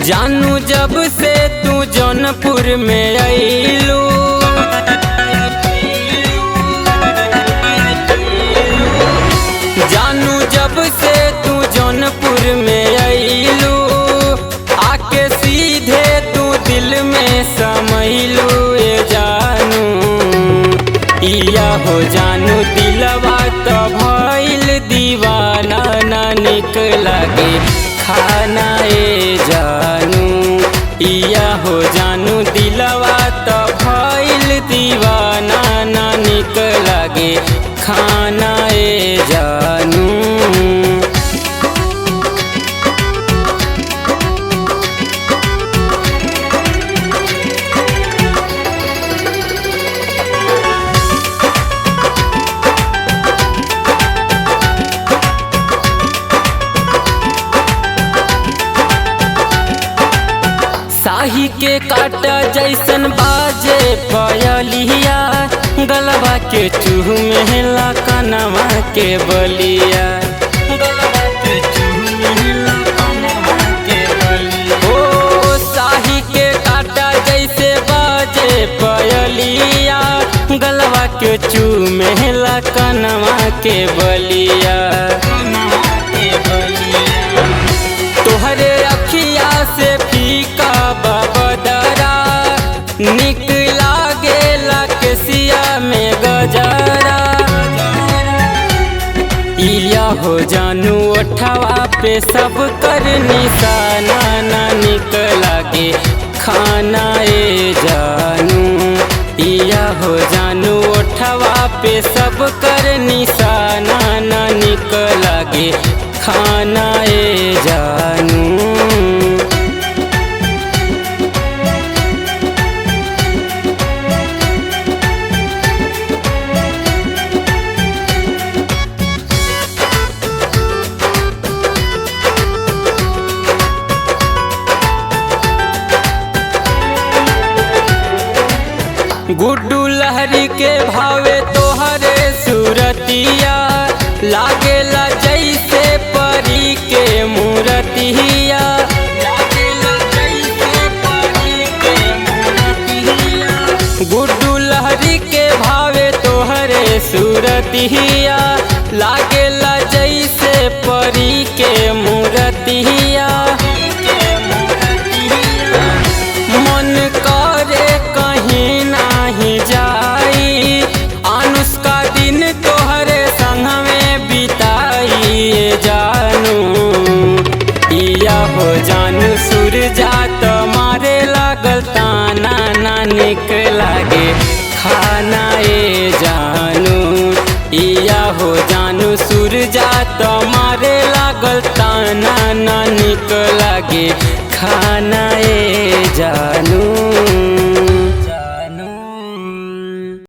जानू जब से तू जौनपुर में आइलू, जानू जब से तू जौनपुर में आइलू, आके सीधे तू दिल में समैलू। ए जानू इया हो जानू दिलवा तो भइल दीवाना, ना निक लागे खाना। ए जानू इया हो जानू दिलवा तो भइल दीवाना, ना निक लागे खाना। ए जानू शाही के काटा जैसन बाजे पयलिया, गलबा के चूह मेहला कनवा के बलिया, गलबा के चूह मेहला कनवा के बलिया। ओ शाही के काटा जैसे बाजे पयलिया, गलबा के चूह मेहला कनवा के बलिया। तोहरे अखिया से फीका बदरा, निक लागेला केसिया में गजरा। इया हो जानू ओठवा पे सब कर निशाना, ना निक लागे खाना। ए जानू इया हो जानू ओठवा पे सब कर निशाना, ना निक लागे खाना। ए जानू गुड्डू लहरी के भावे तोहरे सूरतिया, लागेला जैसे परी के मूरतिया, लागेला जैसे परी के मूरतिया। गुड्डू लहरी के भावे तोहरे सूरतिया, लागेला जैसे परी के मूरतिया। मन करे कहीं नाही जाई, अनुष्का दिन तोहरे संग में बिताई। ए जानू इया हो जानू सूरजा तो मारे लागल ताना, ना निक लागे खाना। ए जानू इया हो जानू सूरजा तो मारे लागल ताना, ना निक लागे खाना। ए जानू